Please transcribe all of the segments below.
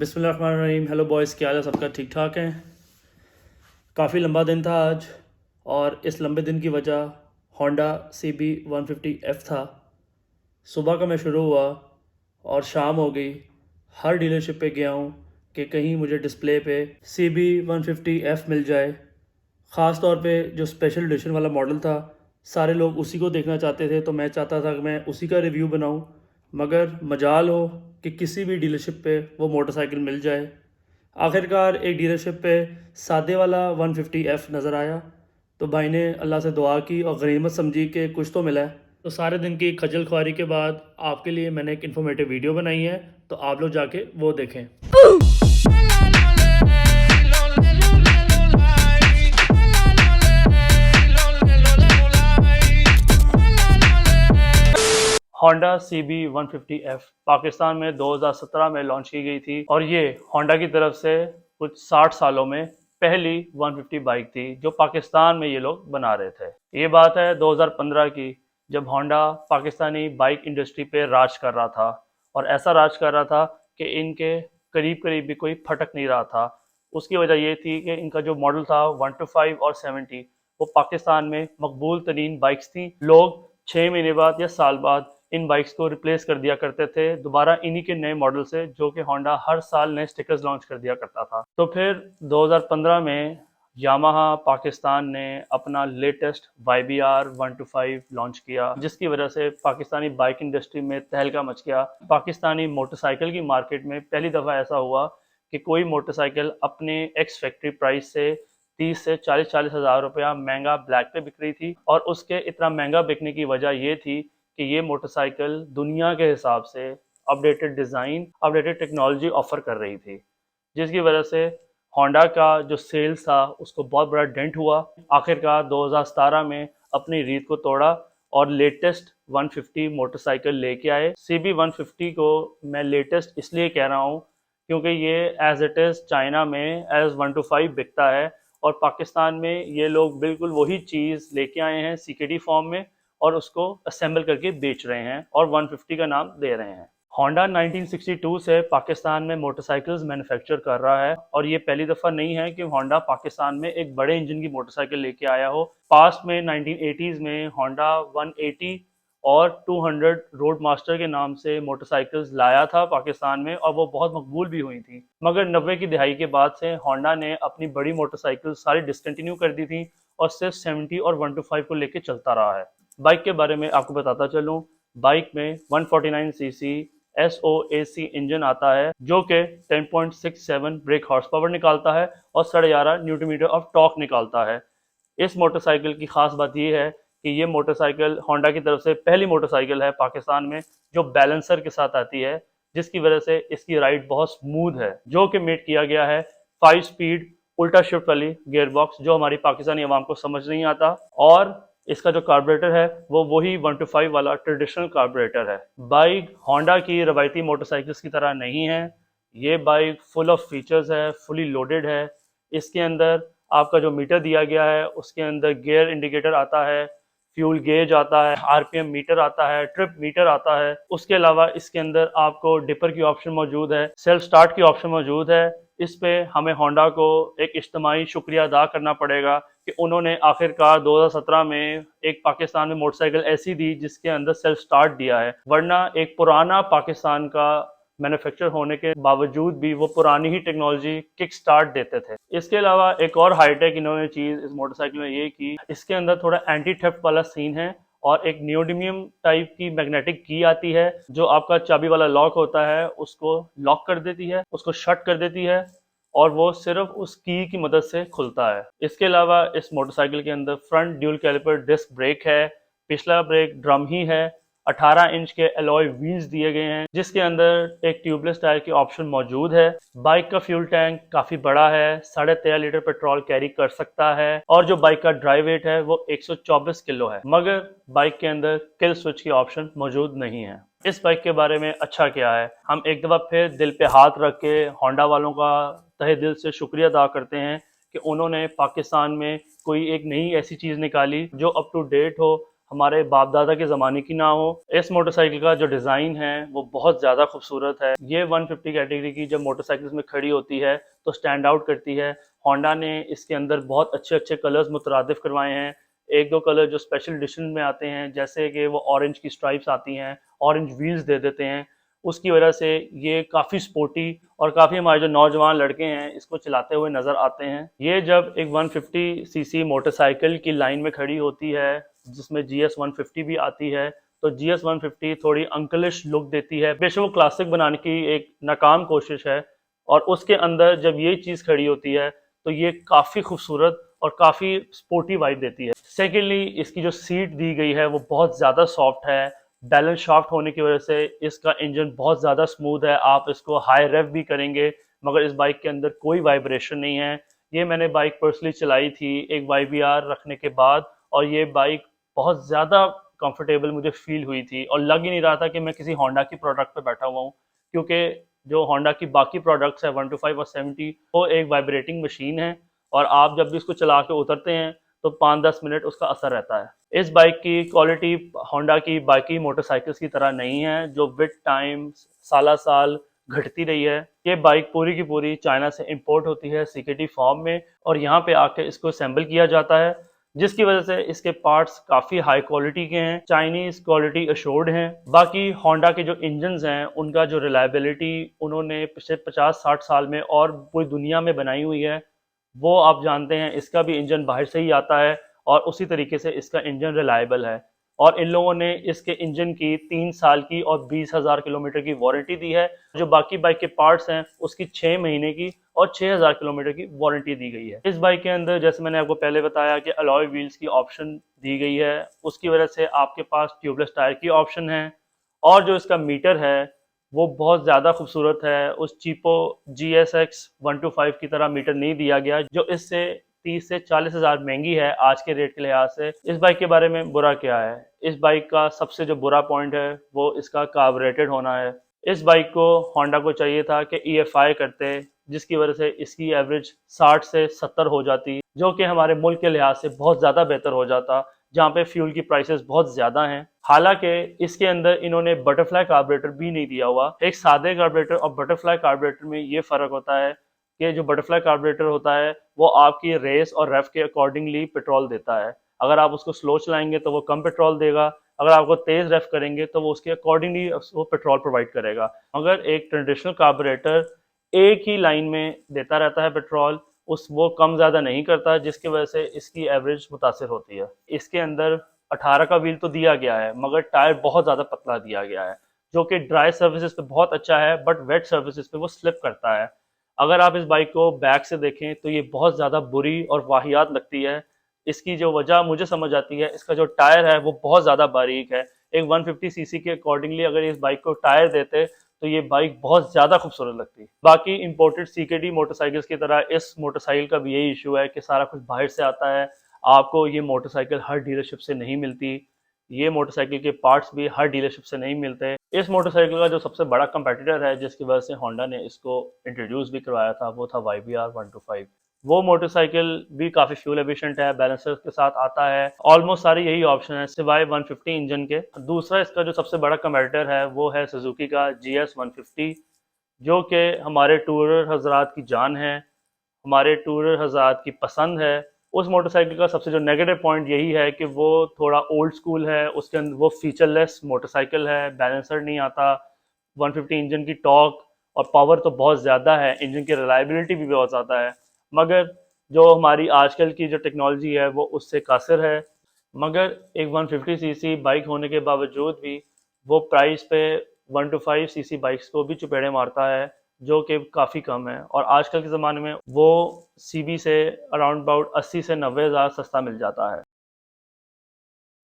बिस्मिल्लाहिर्रहमानिर्रहीम। Hello boys, क्या हाल है सबका? ठीक ठाक है। काफ़ी लंबा दिन था आज, और इस लंबे दिन की वजह होंडा CB150F था। सुबह का मैं शुरू हुआ और शाम हो गई। हर डीलरशिप पे गया हूँ कि कहीं मुझे डिस्प्ले पे CB150F मिल जाए। ख़ास तौर पे जो स्पेशल एडिशन वाला मॉडल था, सारे लोग उसी को देखना चाहते थे, तो मैं चाहता था कि मैं उसी का रिव्यू बनाऊं। मगर मजाल हो कि किसी भी डीलरशिप पे वो मोटरसाइकिल मिल जाए। आखिरकार एक डीलरशिप पे सादे वाला 150F नज़र आया, तो भाई ने अल्लाह से दुआ की और गनीमत समझी कि कुछ तो मिला है। तो सारे दिन की खजल खुआरी के बाद आपके लिए मैंने एक इन्फॉर्मेटिव वीडियो बनाई है, तो आप लोग जाके वो देखें। होंडा CB150F पाकिस्तान में 2017 में लॉन्च की गई थी, और ये होंडा की तरफ से कुछ 60 सालों में पहली 150 बाइक थी जो पाकिस्तान में ये लोग बना रहे थे। ये बात है 2015 की, जब होंडा पाकिस्तानी बाइक इंडस्ट्री पे राज कर रहा था, और ऐसा राज कर रहा था कि इनके करीब करीब भी कोई फटक नहीं रहा था। उसकी वजह ये थी कि इनका जो मॉडल था 125 और 70, वो पाकिस्तान में मकबूल तरीन बाइक्स थी। लोग 6 महीने बाद या साल बाद इन बाइक्स को रिप्लेस कर दिया करते थे दोबारा इन्हीं के नए मॉडल से, जो कि होंडा हर साल नए स्टिकर्स लॉन्च कर दिया करता था। तो फिर 2015 में यामाहा पाकिस्तान ने अपना लेटेस्ट YBR 125 लॉन्च किया, जिसकी वजह से पाकिस्तानी बाइक इंडस्ट्री में तहलका मच गया। पाकिस्तानी मोटरसाइकिल की मार्केट में पहली दफ़ा ऐसा हुआ कि कोई मोटरसाइकिल अपने एक्स फैक्ट्री प्राइस से 30 से 40 हज़ार रुपया महंगा ब्लैक पे बिक रही थी। और उसके इतना महंगा बिकने की वजह ये थी कि ये मोटरसाइकिल दुनिया के हिसाब से updated design, updated technology offer कर रही थी, जिसकी वजह से होंडा का जो सेल्स था उसको बहुत बड़ा डेंट हुआ। आखिरकार 2017 में अपनी रीत को तोड़ा और लेटेस्ट 150 मोटरसाइकिल लेके आए। CB150 को मैं लेटेस्ट इसलिए कह रहा हूँ क्योंकि ये एज इट इज़ चाइना में एज 125 बिकता है, और पाकिस्तान में ये लोग बिल्कुल वही चीज़ लेके आए हैं CKD फॉर्म में, और उसको असेंबल करके बेच रहे हैं और 150 का नाम दे रहे हैं। होंडा 1962 से पाकिस्तान में मोटरसाइकिल्स मैन्युफैक्चर कर रहा है, और ये पहली दफ़ा नहीं है कि होंडा पाकिस्तान में एक बड़े इंजन की मोटरसाइकिल लेके आया हो। पास्ट में 1980s में होंडा 180 और 200 रोड मास्टर के नाम से मोटरसाइकिल्स लाया था पाकिस्तान में, और वो बहुत मकबूल भी हुई थी। मगर 90 की दिहाई के बाद से होंडा ने अपनी बड़ी मोटरसाइकिल सारी डिसकंटिन्यू कर दी थी और सिर्फ 70 और 125 को लेके चलता रहा है। बाइक के बारे में आपको बताता चलूं, बाइक में 149cc SOAC इंजन आता है, जो कि 10.67 ब्रेक हॉर्स पावर निकालता है और 11.5 न्यूटन मीटर ऑफ टॉर्क निकालता है। इस मोटरसाइकिल की खास बात यह है कि ये मोटरसाइकिल होंडा की तरफ से पहली मोटरसाइकिल है पाकिस्तान में जो बैलेंसर के साथ आती है, जिसकी वजह से इसकी राइड बहुत स्मूथ है, जो कि मेट किया गया है 5 स्पीड उल्टा शिफ्ट वाली गियर बॉक्स, जो हमारी पाकिस्तानी आवाम को समझ नहीं आता। और इसका जो कार्बोरेटर है वो वही 125 वाला ट्रेडिशनल कार्बोरेटर है। बाइक होंडा की रवायती मोटरसाइकिल्स की तरह नहीं है। ये बाइक फुल ऑफ फीचर्स है, फुली लोडेड है। इसके अंदर आपका जो मीटर दिया गया है उसके अंदर गियर इंडिकेटर आता है, फ्यूल गेज आता है, RPM मीटर आता है, ट्रिप मीटर आता है। उसके अलावा इसके अंदर आपको डिपर की ऑप्शन मौजूद है, सेल्फ स्टार्ट की ऑप्शन मौजूद है। इस पे हमें होंडा को एक इज्तिमाई शुक्रिया अदा करना पड़ेगा कि उन्होंने आखिरकार 2017 में एक पाकिस्तान में मोटरसाइकिल ऐसी दी जिसके अंदर सेल्फ स्टार्ट दिया है, वरना एक पुराना पाकिस्तान का मैन्युफैक्चर होने के बावजूद भी वो पुरानी ही टेक्नोलॉजी किक स्टार्ट देते थे। इसके अलावा एक और हाईटेक इन्होंने चीज़ इस मोटरसाइकिल में ये की, इसके अंदर थोड़ा एंटी थेफ्ट वाला सीन है, और एक नियोडिमियम टाइप की मैग्नेटिक की आती है जो आपका चाबी वाला लॉक होता है उसको लॉक कर देती है, उसको शट कर देती है, और वो सिर्फ उस की मदद से खुलता है। इसके अलावा इस मोटरसाइकिल के अंदर front dual calliper disc brake है, पिछला ब्रेक ड्रम ही है, 18 इंच के एलॉय व्हील्स दिए गए हैं, जिसके अंदर एक ट्यूबलेस टायर की ऑप्शन मौजूद है। बाइक का फ्यूल टैंक काफी बड़ा है, 13.5 लीटर पेट्रोल कैरी कर सकता है, और जो बाइक का ड्राइव वेट है वो 124 किलो है। मगर बाइक के अंदर किल स्विच की ऑप्शन मौजूद नहीं है। इस बाइक के बारे में अच्छा क्या है, हम एक दफा फिर दिल पे हाथ रख के होंडा वालों का तहे दिल से शुक्रिया अदा करते हैं कि उन्होंने पाकिस्तान में कोई एक नई ऐसी चीज़ निकाली जो अप टू डेट हो, हमारे बाप दादा के ज़माने की ना हो। इस मोटरसाइकिल का जो डिज़ाइन है वो बहुत ज़्यादा खूबसूरत है। ये 150 कैटेगरी की जब मोटरसाइकिल्स में खड़ी होती है तो स्टैंड आउट करती है। होंडा ने इसके अंदर बहुत अच्छे अच्छे कलर्स मुतरादिफ करवाए हैं। एक दो कलर जो स्पेशल एडिशन में आते हैं, जैसे कि वो ऑरेंज की स्ट्राइप्स आती हैं, ऑरेंज व्हील्स दे देते हैं, उसकी वजह से ये काफ़ी स्पोर्टी और काफ़ी हमारे जो नौजवान लड़के हैं इसको चलाते हुए नज़र आते हैं। ये जब एक 150 सीसी मोटरसाइकिल की लाइन में खड़ी होती है जिसमें GS 150 भी आती है, तो GS 150 थोड़ी अंकलिश लुक देती है। बेशक वो क्लासिक बनाने की एक नाकाम कोशिश है, और उसके अंदर जब ये चीज़ खड़ी होती है तो ये काफ़ी खूबसूरत और काफ़ी स्पोर्टी वाइब देती है। सेकेंडली, इसकी जो सीट दी गई है वो बहुत ज़्यादा सॉफ्ट है। बैलेंस शाफ्ट होने की वजह से इसका इंजन बहुत ज़्यादा स्मूथ है। आप इसको हाई रेव भी करेंगे मगर इस बाइक के अंदर कोई वाइब्रेशन नहीं है। ये मैंने बाइक पर्सनली चलाई थी एक YBR रखने के बाद, और ये बाइक बहुत ज़्यादा कंफर्टेबल मुझे फील हुई थी और लग ही नहीं रहा था कि मैं किसी होंडा की प्रोडक्ट पे बैठा हुआ हूँ, क्योंकि जो होंडा की बाकी प्रोडक्ट्स है 125 और 70, वो एक वाइब्रेटिंग मशीन है, और आप जब भी उसको चला के उतरते हैं तो 5-10 मिनट उसका असर रहता है। इस बाइक की क्वालिटी होंडा की बाकी मोटरसाइकिल्स की तरह नहीं है जो विद टाइम साला साल घटती रही है। ये बाइक पूरी की पूरी चाइना से इंपोर्ट होती है CKT फॉर्म में, और यहाँ पे आके इसको असेंबल किया जाता है, जिसकी वजह से इसके पार्ट्स काफ़ी हाई क्वालिटी के हैं, चाइनीज क्वालिटी अशोर्ड हैं। बाकी होंडा के जो इंजन्स हैं उनका जो रिलायबिलिटी उन्होंने पिछले 50-60 साल में और पूरी दुनिया में बनाई हुई है, वो आप जानते हैं। इसका भी इंजन बाहर से ही आता है और उसी तरीके से इसका इंजन रिलायबल है, और इन लोगों ने इसके इंजन की 3 साल की और 20,000 किलोमीटर की वारंटी दी है। जो बाकी बाइक के पार्ट्स हैं उसकी 6 महीने की और 6,000 किलोमीटर की वारंटी दी गई है। इस बाइक के अंदर जैसे मैंने आपको पहले बताया कि अलॉय व्हील्स की ऑप्शन दी गई है, उसकी वजह से आपके पास ट्यूबलेस टायर की ऑप्शन है, और जो इसका मीटर है वो बहुत ज़्यादा खूबसूरत है। उस चीपो GSX 125 की तरह मीटर नहीं दिया गया जो इससे 30 से 40 हज़ार महंगी है आज के रेट के लिहाज से। इस बाइक के बारे में बुरा क्या है? इस बाइक का सबसे जो बुरा पॉइंट है वो इसका कार्बोरेटेड होना है। इस बाइक को होंडा को चाहिए था कि EFI करते, जिसकी वजह से इसकी एवरेज 60 से 70 हो जाती, जो कि हमारे मुल्क के लिहाज से बहुत ज़्यादा बेहतर हो जाता, जहाँ पे फ्यूल की प्राइसेस बहुत ज़्यादा हैं। हालांकि इसके अंदर इन्होंने बटरफ्लाई कार्बोरेटर भी नहीं दिया हुआ। एक सादे कार्बोरेटर और बटरफ्लाई कार्बोरेटर में ये फ़र्क होता है कि जो बटरफ्लाई कार्बोरेटर होता है वो आपकी रेस और रेफ के अकॉर्डिंगली पेट्रोल देता है। अगर आप उसको स्लो चलाएंगे तो वो कम पेट्रोल देगा, अगर आपको तेज़ रेफ करेंगे तो वो उसके अकॉर्डिंगली वो पेट्रोल प्रोवाइड करेगा। मगर एक ट्रेडिशनल कार्बोरेटर एक ही लाइन में देता रहता है पेट्रोल, उस वो कम ज़्यादा नहीं करता, जिसकी वजह से इसकी एवरेज मुतासिर होती है। इसके अंदर 18 का व्हील तो दिया गया है मगर टायर बहुत ज़्यादा पतला दिया गया है, जो कि ड्राई सर्फेसिस पे बहुत अच्छा है बट वेट सर्फेसिस पे वो स्लिप करता है। अगर आप इस बाइक को बैक से देखें तो ये बहुत ज़्यादा बुरी और वाहियात लगती है। इसकी जो वजह मुझे समझ आती है, इसका जो टायर है वो बहुत ज़्यादा बारीक है। एक 150 सीसी के अकॉर्डिंगली अगर इस बाइक को टायर देते तो ये बाइक बहुत ज़्यादा खूबसूरत लगती। बाकी इंपोर्टेड CKT मोटरसाइकिल्स की तरह इस मोटरसाइकिल का भी यही इशू है कि सारा कुछ बाहर से आता है। आपको ये मोटरसाइकिल हर डीलरशिप से नहीं मिलती, ये मोटरसाइकिल के पार्ट्स भी हर डीलरशिप से नहीं मिलते। इस मोटरसाइकिल का जो सबसे बड़ा कंपेटिटर है जिसकी वजह से होंडा ने इसको इंट्रोड्यूस भी करवाया था वो था YBR 125। वो मोटरसाइकिल भी काफ़ी फ्यूल एफिशिएंट है, बैलेंसर के साथ आता है, ऑलमोस्ट सारे यही ऑप्शन है सिवाय 150 इंजन के। दूसरा इसका जो सबसे बड़ा कंपेटिटर है वो है सुजुकी का GS 150, जो कि हमारे टूरर हजरात की जान है, हमारे टूरर हजरात की पसंद है। उस मोटरसाइकिल का सबसे जो नेगेटिव पॉइंट यही है कि वो थोड़ा ओल्ड स्कूल है, उसके अंदर वो फीचरलेस मोटरसाइकिल है, बैलेंसर नहीं आता। 150 इंजन की टॉर्क और पावर तो बहुत ज़्यादा है, इंजन की रिलायबिलिटी भी बहुत ज़्यादा है, मगर जो हमारी आजकल की जो टेक्नोलॉजी है वो उससे कासिर है। मगर एक 150 सीसी बाइक होने के बावजूद भी वो प्राइस पे 125 सीसी बाइक्स को भी चुपेड़े मारता है, जो कि काफ़ी कम है, और आजकल के ज़माने में वो CB से अराउंड अबाउट 80 से 90 हज़ार सस्ता मिल जाता है।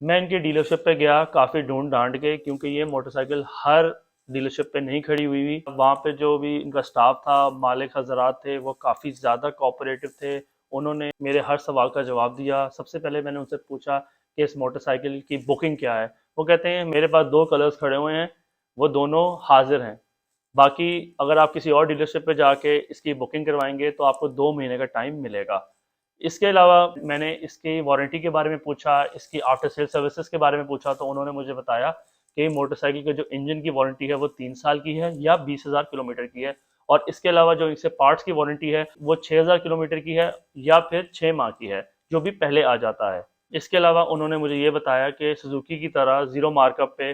मैं इनकी डीलरशिप पे गया काफ़ी ढूंढ ढांड के, क्योंकि ये मोटरसाइकिल हर डीलरशिप पे नहीं खड़ी हुई हुई। वहाँ पे जो भी इनका स्टाफ था, मालिक हजरात थे, वो काफ़ी ज़्यादा कोऑपरेटिव थे। उन्होंने मेरे हर सवाल का जवाब दिया। सबसे पहले मैंने उनसे पूछा कि इस मोटरसाइकिल की बुकिंग क्या है। वो कहते हैं मेरे पास दो कलर्स खड़े हुए हैं, वो दोनों हाजिर हैं, बाकी अगर आप किसी और डीलरशिप पे जाके इसकी बुकिंग करवाएंगे तो आपको 2 महीने का टाइम मिलेगा। इसके अलावा मैंने इसकी वारंटी के बारे में पूछा, इसकी आफ्टर सेल सर्विसेज के बारे में पूछा, तो उन्होंने मुझे बताया कि मोटरसाइकिल के जो इंजन की वारंटी है वो 3 साल की है या 20,000 किलोमीटर की है, और इसके अलावा जो इनसे पार्ट्स की वारंटी है वो 6,000 किलोमीटर की है या फिर 6 माह की है, जो भी पहले आ जाता है। इसके अलावा उन्होंने मुझे ये बताया कि सुजुकी की तरह ज़ीरो मार्कअप पे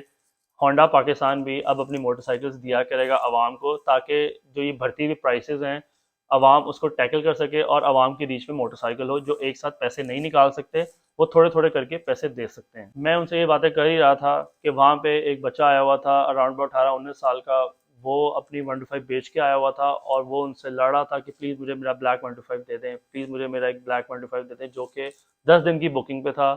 होंडा पाकिस्तान भी अब अपनी मोटरसाइकिल्स दिया करेगा आवाम को, ताकि जो ये बढ़ती हुई प्राइसेस हैं आवाम उसको टैकल कर सके और आवाम की रीच में मोटरसाइकिल हो, जो एक साथ पैसे नहीं निकाल सकते वो थोड़े थोड़े करके पैसे दे सकते हैं। मैं उनसे ये बातें कर ही रहा था कि वहाँ पे एक बच्चा आया हुआ था अराउंड 18-19 साल का, वो अपनी 125 बेच के आया हुआ था और वो उनसे लड़ रहा था कि प्लीज़ मुझे मेरा ब्लैक 125 दे दें, प्लीज़ मुझे मेरा एक ब्लैक 125 दे दें, जो कि 10 दिन की बुकिंग पे था।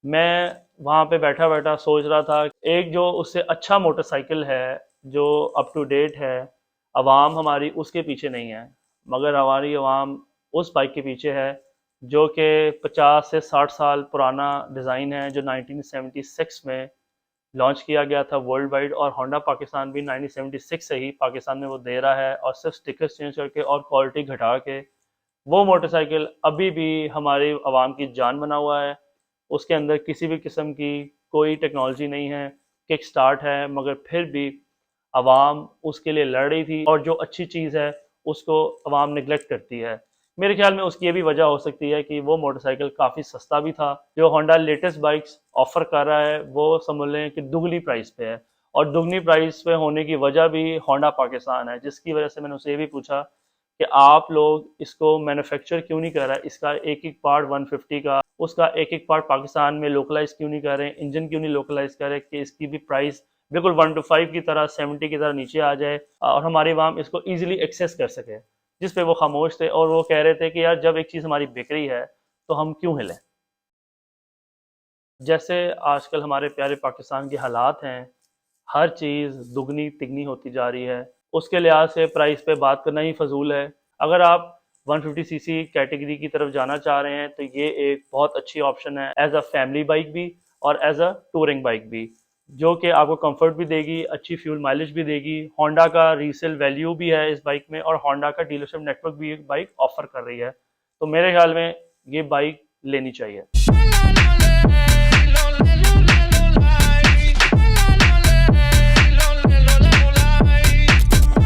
मैं वहाँ पे बैठा बैठा सोच रहा था, एक जो उससे अच्छा मोटरसाइकिल है जो अप टू डेट है, आवाम हमारी उसके पीछे नहीं है, मगर हमारी आवाम उस बाइक के पीछे है जो कि 50 से 60 साल पुराना डिज़ाइन है, जो 1976 में लॉन्च किया गया था वर्ल्ड वाइड, और होंडा पाकिस्तान भी 1976 से ही पाकिस्तान में वो दे रहा है, और सिर्फ स्टिकर्स चेंज करके और क्वालिटी घटा के वो मोटरसाइकिल अभी भी हमारी आवाम की जान बना हुआ है। उसके अंदर किसी भी किस्म की कोई टेक्नोलॉजी नहीं है, किक स्टार्ट है, मगर फिर भी आवाम उसके लिए लड़ रही थी, और जो अच्छी चीज़ है उसको आवाम निगलेक्ट करती है। मेरे ख्याल में उसकी ये भी वजह हो सकती है कि वो मोटरसाइकिल काफ़ी सस्ता भी था। जो होंडा लेटेस्ट बाइक्स ऑफर कर रहा है वो समझ लें कि दुगनी प्राइस पे है, और दुगनी प्राइस पे होने की वजह भी होंडा पाकिस्तान है, जिसकी वजह से मैंने उसे ये भी पूछा कि आप लोग इसको मैन्युफैक्चर क्यों नहीं कर रहा है, इसका एक एक पार्ट 150 का, उसका एक एक पार्ट पाकिस्तान में लोकलाइज क्यों नहीं कर रहे, इंजन क्यों नहीं लोकलाइज कर रहे कि इसकी भी प्राइस बिल्कुल 1 to 5 की तरह 70 की तरह नीचे आ जाए और हमारी आवाम इसको ईजिली एक्सेस कर सके। जिस पे वो खामोश थे और वो कह रहे थे कि यार जब एक चीज़ हमारी बिक रही है तो हम क्यों हिलें। जैसे आजकल हमारे प्यारे पाकिस्तान के हालात हैं, हर चीज़ दुगनी तिगनी होती जा रही है, उसके लिहाज से प्राइस पे बात करना ही फजूल है। अगर आप 150 सीसी कैटेगरी की तरफ जाना चाह रहे हैं तो ये एक बहुत अच्छी ऑप्शन है एज अ फैमिली बाइक भी और एज अ टूरिंग बाइक भी, जो कि आपको कंफर्ट भी देगी, अच्छी फ्यूल माइलेज भी देगी। होंडा का रीसेल वैल्यू भी है इस बाइक में, और होंडा का डीलरशिप नेटवर्क भी एक बाइक ऑफर कर रही है, तो मेरे ख्याल में ये बाइक लेनी चाहिए।